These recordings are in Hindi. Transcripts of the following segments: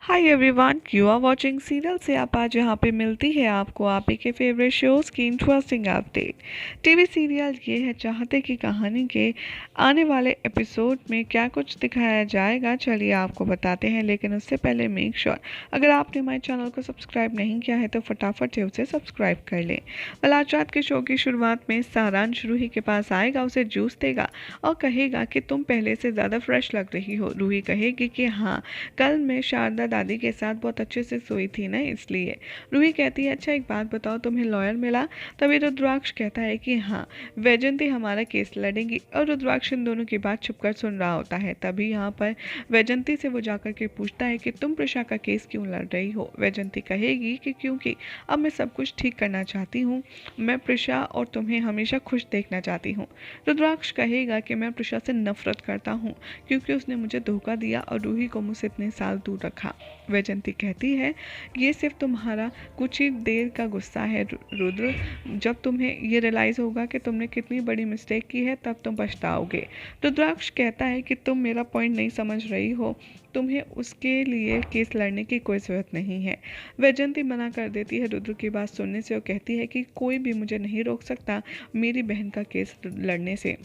Hi everyone, you are watching serial से आप आज यहाँ पे मिलती है आपको आप ही के फेवरेट शोज़ की इंटरेस्टिंग अपडेट। टीवी सीरियल ये है चाहते कि कहानी के आने वाले एपिसोड में क्या कुछ दिखाया जाएगा, चलिए आपको बताते हैं। लेकिन उससे पहले मेक श्योर अगर आपने हमारे चैनल को सब्सक्राइब नहीं किया है तो फटाफट से उसे सब्सक्राइब कर लें। कल आज रात के शो की शुरुआत में सारांश रूही के पास आएगा, उसे जूस देगा और कहेगा कि तुम पहले से ज़्यादा फ्रेश लग रही हो। रूही कहेगी कि हाँ, कल मैं शारदा दादी के साथ बहुत अच्छे से सोई थी ना, इसलिए। रूही कहती है अच्छा एक बात बताओ, तुम्हें लॉयर मिला? तभी रुद्राक्ष कहता है कि हाँ, वैजंती हमारा केस लड़ेंगी। और रुद्राक्ष इन दोनों की बात छुपकर सुन रहा होता है। तभी यहाँ पर वैजंती से वो जाकर के पूछता है कि तुम प्रिशा का केस क्यों लड़ रही हो? वैजंती कहेगी कि क्योंकि अब मैं सब कुछ ठीक करना चाहती हूँ, मैं प्रिशा और तुम्हें हमेशा खुश देखना चाहती हूँ। रुद्राक्ष कहेगा कि मैं प्रिशा से नफरत करता हूँ क्योंकि उसने मुझे धोखा दिया और रूही को मुझसे इतने साल दूर रखा। वैजंती कहती है ये सिर्फ तुम्हारा कुछ ही देर का गुस्सा है रुद्र, जब तुम्हें ये रियलाइज़ होगा कि तुमने कितनी बड़ी मिस्टेक की है तब तुम पछताओगे। रुद्राक्ष कहता है कि तुम मेरा पॉइंट नहीं समझ रही हो, तुम्हें उसके लिए केस लड़ने की कोई ज़रूरत नहीं है। वैजंती मना कर देती है रुद्र की बात सुनने से और कहती है कि कोई भी मुझे नहीं रोक सकता मेरी बहन का केस लड़ने से।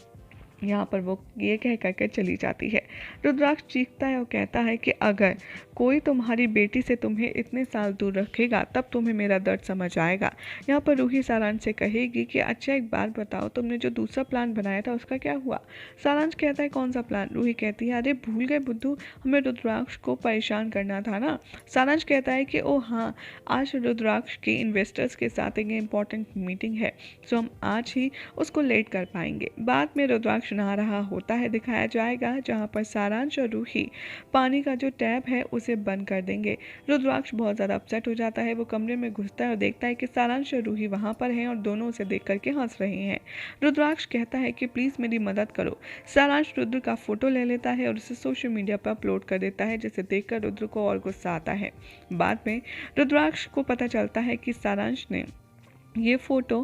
यहाँ पर वो ये कह करके चली जाती है। रुद्राक्ष चीखता है और कहता है कि अगर कोई तुम्हारी बेटी से तुम्हें इतने साल दूर रखेगा तब तुम्हें मेरा दर्द समझ आएगा। यहाँ पर रूही सारांश से कहेगी कि अच्छा एक बात बताओ, तुमने जो दूसरा प्लान बनाया था उसका क्या हुआ? सारांश कहता है कौन सा प्लान? रूही कहती है अरे भूल गए बुद्धू, हमें रुद्राक्ष को परेशान करना था ना। सारांश कहता है कि ओ हाँ, आज रुद्राक्ष के इन्वेस्टर्स के साथ एक इम्पॉर्टेंट मीटिंग है, सो हम आज ही उसको लेट कर पाएंगे। बाद में रुद्राक्ष नहा रहा होता है दिखाया जाएगा, जहाँ पर सारांश और रूही पानी का जो टैप है उसे बंद कर देंगे। रुद्राक्ष बहुत ज़्यादा अपसेट हो जाता है। वो कमरे में घुसता है और देखता है कि सारांश और रूही वहाँ पर हैं और दोनों उसे देख करके हंस रहे हैं। रुद्राक्ष कहता है कि प्लीज़ मेरी मदद करो। सारांश रुद्र का फोटो ले लेता है और उसे सोशल मीडिया पर अपलोड कर देता है, जिसे देखकर रुद्र को और गुस्सा आता है। बाद में रुद्राक्ष को पता चलता है कि सारांश ने ये फ़ोटो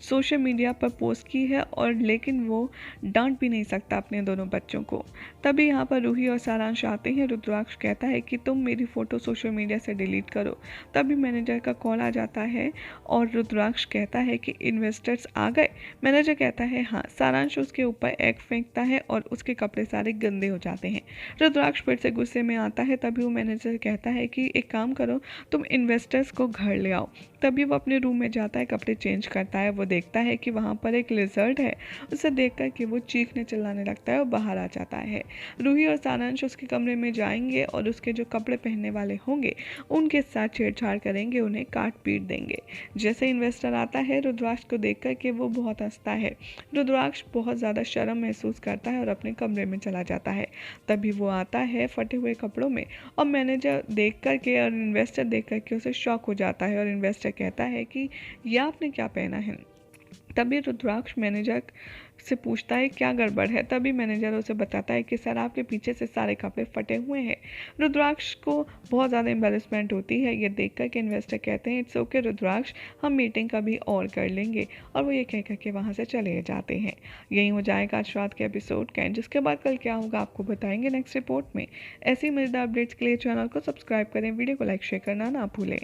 सोशल मीडिया पर पोस्ट की है और लेकिन वो डांट भी नहीं सकता अपने दोनों बच्चों को। तभी यहाँ पर रूही और सारांश आते हैं। रुद्राक्ष कहता है कि तुम मेरी फ़ोटो सोशल मीडिया से डिलीट करो। तभी मैनेजर का कॉल आ जाता है और रुद्राक्ष कहता है कि इन्वेस्टर्स आ गए। मैनेजर कहता है हाँ। सारांश उसके ऊपर एग फेंकता है और उसके कपड़े सारे गंदे हो जाते हैं। रुद्राक्ष फिर से गुस्से में आता है। तभी वो मैनेजर कहता है कि एक काम करो, तुम इन्वेस्टर्स को घर ले आओ। तभी वो अपने रूम में जाता है, कपड़े चेंज करता है। वो देखता है कि वहाँ पर एक लिजर्ड है। उसे देखकर कि वो चीखने चिल्लाने लगता है और बाहर आ जाता है। रूही और सारांश उसके कमरे में जाएंगे और उसके जो कपड़े पहनने वाले होंगे उनके साथ छेड़छाड़ करेंगे, उन्हें काट पीट देंगे। जैसे इन्वेस्टर आता है रुद्राक्ष को देखकर कि वो बहुत हंसता है। रुद्राक्ष बहुत ज़्यादा शर्म महसूस करता है और अपने कमरे में चला जाता है। तभी वो आता है फटे हुए कपड़ों में और मैनेजर देख कर के और इन्वेस्टर देख कर के उसे शॉक हो जाता है और इन्वेस्टर कहता है कि यह आपने क्या पहना है? तभी रुद्राक्ष मैनेजर से पूछता है क्या गड़बड़ है। तभी मैनेजर उसे बताता है कि सर आपके पीछे से सारे कपड़े फटे हुए हैं। रुद्राक्ष को बहुत ज़्यादा एम्बेरसमेंट होती है। ये देखकर के इन्वेस्टर कहते हैं इट्स ओके रुद्राक्ष, हम मीटिंग कभी और कर लेंगे। और वो ये कह करके वहाँ से चले जाते हैं। यही हो जाएगा आज रात के एपिसोड का, जिसके बाद कल क्या होगा आपको बताएंगे नेक्स्ट रिपोर्ट में। ऐसी मज़ेदार अपडेट्स के लिए चैनल को सब्सक्राइब करें, वीडियो को लाइक शेयर करना ना भूलें।